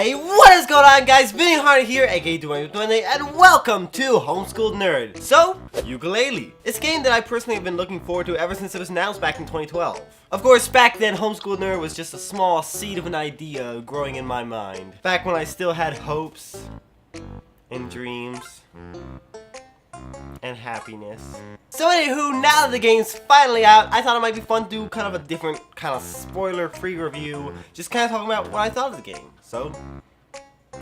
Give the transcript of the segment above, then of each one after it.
Hey, what is going on, guys? Vinny Hardy here, aka Dwayne, and welcome to Homeschooled Nerd. So, Yooka-Laylee. It's a game that I personally have been looking forward to ever since it was announced back in 2012. Of course, back then, Homeschooled Nerd was just a small seed of an idea growing in my mind. Back when I still had hopes, and dreams, and happiness. So anywho, now that the game's finally out, I thought it might be fun to do kind of a different, kind of spoiler-free review, just kind of talking about what I thought of the game. So,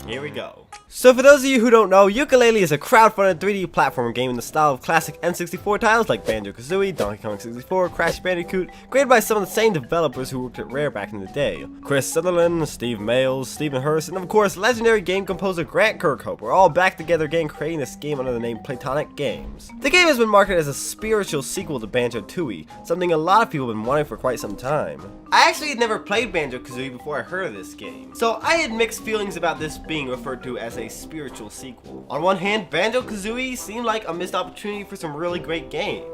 here we go. So for those of you who don't know, Yooka-Laylee is a crowdfunded 3D platformer game in the style of classic N64 titles like Banjo-Kazooie, Donkey Kong 64, Crash Bandicoot, created by some of the same developers who worked at Rare back in the day. Chris Sutherland, Mayles, Hurst, and of course legendary game composer Grant Kirkhope were all back together again creating this game under the name Playtonic Games. The game has been marketed as a spiritual sequel to Banjo-Tooie, something a lot of people have been wanting for quite some time. I actually had never played Banjo-Kazooie before I heard of this game, so I had mixed feelings about this being referred to as a spiritual sequel. On one hand, Banjo-Kazooie seemed like a missed opportunity for some really great games.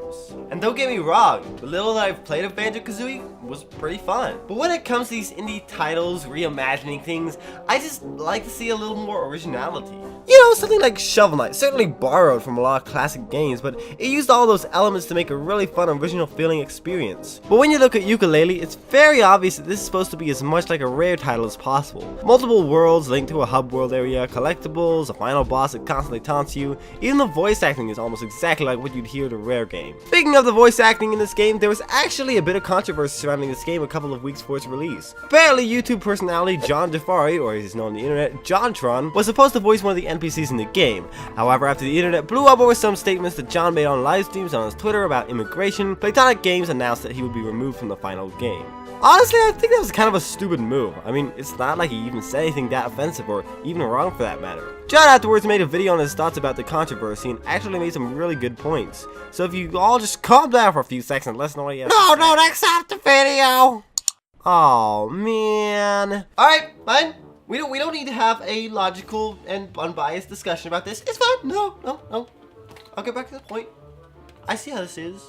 And don't get me wrong, the little that I've played of Banjo-Kazooie was pretty fun. But when it comes to these indie titles, reimagining things, I just like to see a little more originality. You know, something like Shovel Knight, certainly borrowed from a lot of classic games, but it used all those elements to make a really fun original feeling experience. But when you look at Yooka-Laylee, it's very obvious that this is supposed to be as much like a Rare title as possible. Multiple worlds linked to a hub world area, collectibles, a final boss that constantly taunts you. Even the voice acting is almost exactly like what you'd hear in a Rare game. Speaking of the voice acting in this game, there was actually a bit of controversy surrounding this game a couple of weeks before its release. Apparently, YouTube personality John Jafari, or as he's known on the internet, JonTron, was supposed to voice one of the NPCs in the game. However, after the internet blew up over some statements that John made on live streams on his Twitter about immigration, Playtonic Games announced that he would be removed from the final game. Honestly, I think that was kind of a stupid move. I mean, it's not like he even said anything that offensive or even wrong for that matter. John afterwards made a video on his thoughts about the controversy and actually made some really good points. So if you all just calm down for a few seconds and listen to what he has to say. No, don't accept the video! Oh man. Alright, fine. We don't need to have a logical and unbiased discussion about this. It's fine. No. I'll get back to the point. I see how this is.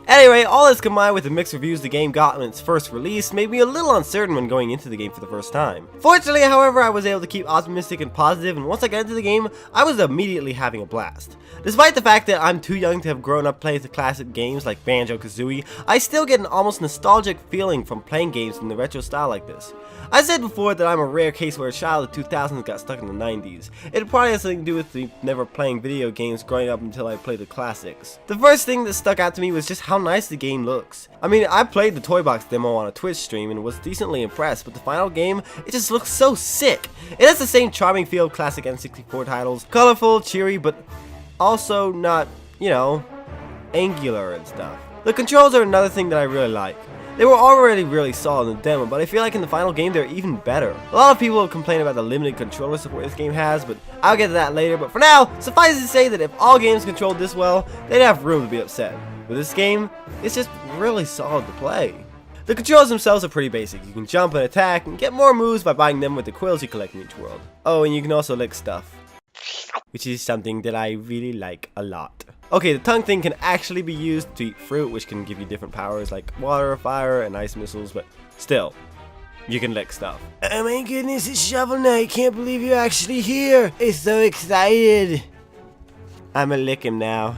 Anyway, all this combined with the mixed reviews the game got in its first release made me a little uncertain when going into the game for the first time. Fortunately, however, I was able to keep optimistic and positive, and once I got into the game, I was immediately having a blast. Despite the fact that I'm too young to have grown up playing the classic games like Banjo-Kazooie, I still get an almost nostalgic feeling from playing games in the retro style like this. I said before that I'm a rare case where a child of the 2000s got stuck in the 90s. It probably has something to do with me never playing video games growing up until I played the classics. The first thing that stuck out to me was just how nice the game looks. I mean, I played the Toy Box demo on a Twitch stream and was decently impressed, but the final game, it just looks so sick. It has the same charming feel of classic N64 titles, colorful, cheery, but also not, you know, angular and stuff. The controls are another thing that I really like. They were already really solid in the demo, but I feel like in the final game they're even better. A lot of people have complained about the limited controller support this game has, but I'll get to that later. But for now, suffice it to say that if all games controlled this well, they'd have room to be upset. With this game, it's just really solid to play. The controls themselves are pretty basic. You can jump and attack, and get more moves by buying them with the quills you collect in each world. Oh, and you can also lick stuff, which is something that I really like a lot. Okay, the tongue thing can actually be used to eat fruit, which can give you different powers like water, fire, and ice missiles, but still, you can lick stuff. Oh my goodness, it's Shovel Knight. Can't believe you're actually here. I'm so excited. I'ma lick him now.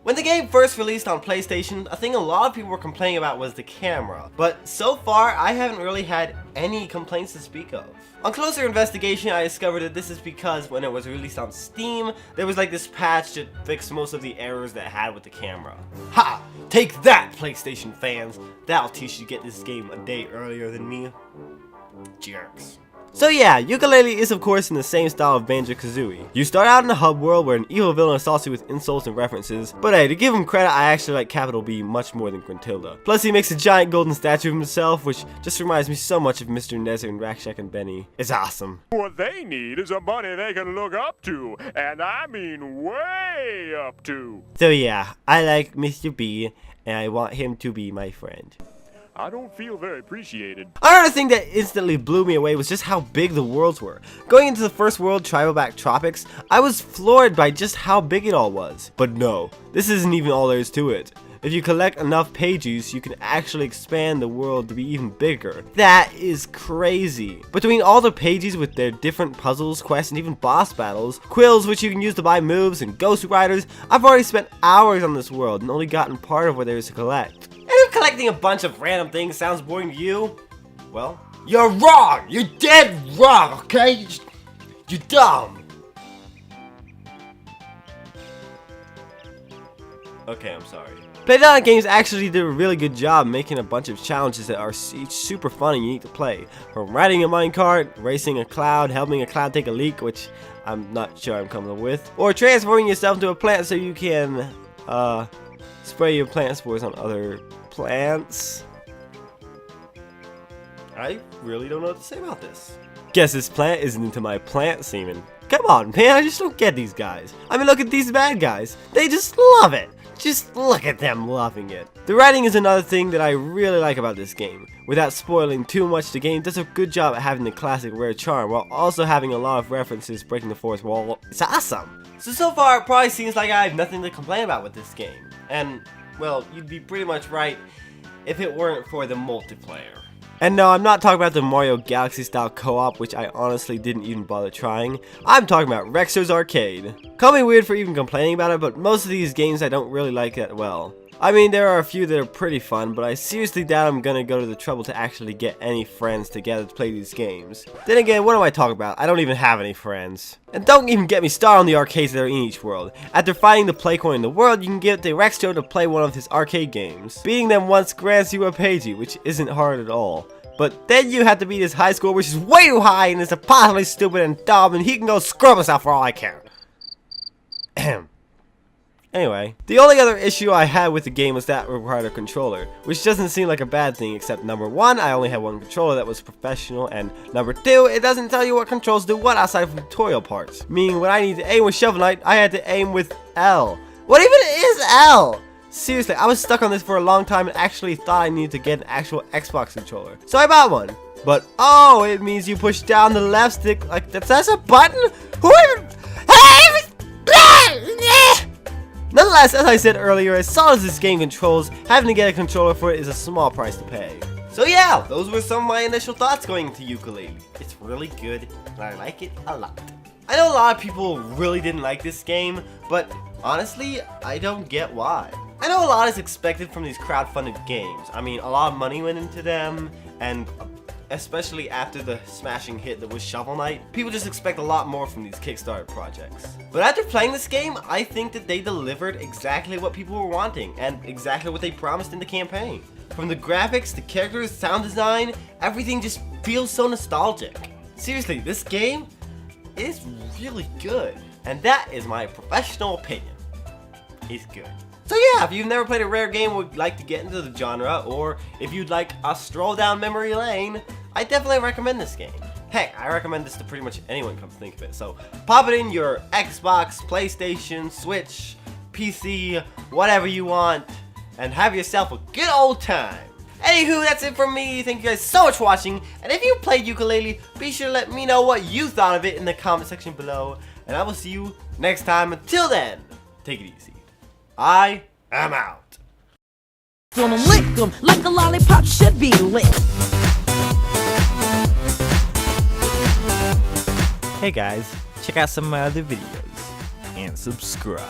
When the game first released on PlayStation, a thing a lot of people were complaining about was the camera, but so far I haven't really had any complaints to speak of. On closer investigation, I discovered that this is because when it was released on Steam, there was like this patch that fixed most of the errors that it had with the camera. Ha! Take that, PlayStation fans! That'll teach you to get this game a day earlier than me. Jerks. So yeah, Yooka-Laylee is of course in the same style of Banjo-Kazooie. You start out in a hub world where an evil villain assaults you with insults and references, but hey, to give him credit, I actually like Capital B much more than Gruntilda. Plus he makes a giant golden statue of himself, which just reminds me so much of Mr. Nezer and Rakshak and Benny. It's awesome. What they need is a bunny they can look up to, and I mean way up to. So yeah, I like Mr. B, and I want him to be my friend. I don't feel very appreciated. Another thing that instantly blew me away was just how big the worlds were. Going into the first world, Tribalback Tropics, I was floored by just how big it all was. But no, this isn't even all there is to it. If you collect enough pages, you can actually expand the world to be even bigger. That is crazy. Between all the pages with their different puzzles, quests, and even boss battles, quills which you can use to buy moves, and ghost riders, I've already spent hours on this world and only gotten part of what there is to collect. And if collecting a bunch of random things sounds boring to you, well, you're wrong! You're dead wrong, okay? You're dumb! Okay, I'm sorry. Playtonic Games actually did a really good job making a bunch of challenges that are each super fun and unique to play. From riding a minecart, racing a cloud, helping a cloud take a leak, which I'm not sure I'm coming up with, or transforming yourself into a plant so you can spray your plant spores on other plants. I really don't know what to say about this. Guess this plant isn't into my plant semen. Come on, man, I just don't get these guys. I mean, look at these bad guys. They just love it. Just look at them loving it. The writing is another thing that I really like about this game. Without spoiling too much, the game does a good job at having the classic rare charm while also having a lot of references breaking the fourth wall. It's awesome. So far it probably seems like I have nothing to complain about with this game. And, well, you'd be pretty much right if it weren't for the multiplayer. And no, I'm not talking about the Mario Galaxy style co-op, which I honestly didn't even bother trying. I'm talking about Rexter's Arcade. Call me weird for even complaining about it, but most of these games I don't really like that well. I mean, there are a few that are pretty fun, but I seriously doubt I'm gonna go to the trouble to actually get any friends together to play these games. Then again, what am I talking about? I don't even have any friends. And don't even get me started on the arcades that are in each world. After finding the play coin in the world, you can get the Rexter to play one of his arcade games. Beating them once grants you a pagey, which isn't hard at all. But then you have to beat his high score, which is way too high and is impossibly stupid and dumb, and he can go scrub himself for all I care. Anyway, the only other issue I had with the game was that it required a controller, which doesn't seem like a bad thing, except number one, I only had one controller that was professional, and number two, it doesn't tell you what controls do what outside of tutorial parts. Meaning when I need to aim with Shovel Knight, I had to aim with L. What even is L? Seriously, I was stuck on this for a long time and actually thought I needed to get an actual Xbox controller. So I bought one. But oh, it means you push down the left stick like that's a button? Who even? Nonetheless, as I said earlier, as solid as this game controls, having to get a controller for it is a small price to pay. So yeah, those were some of my initial thoughts going into Yooka-Laylee. It's really good, and I like it a lot. I know a lot of people really didn't like this game, but honestly, I don't get why. I know a lot is expected from these crowdfunded games. I mean, a lot of money went into them, and especially after the smashing hit that was Shovel Knight, people just expect a lot more from these Kickstarter projects. But after playing this game, I think that they delivered exactly what people were wanting, and exactly what they promised in the campaign. From the graphics, the characters, sound design, everything just feels so nostalgic. Seriously, this game is really good, and that is my professional opinion. It's good. So yeah, if you've never played a rare game and would like to get into the genre, or if you'd like a stroll down memory lane, I definitely recommend this game. Heck, I recommend this to pretty much anyone, come to think of it. So pop it in your Xbox, PlayStation, Switch, PC, whatever you want, and have yourself a good old time. Anywho, that's it from me. Thank you guys so much for watching, and if you played Yooka-Laylee, be sure to let me know what you thought of it in the comment section below, and I will see you next time. Until then, take it easy. I am out. Gonna lick them like a lollipop should be licked. Hey guys, check out some of my other videos and subscribe.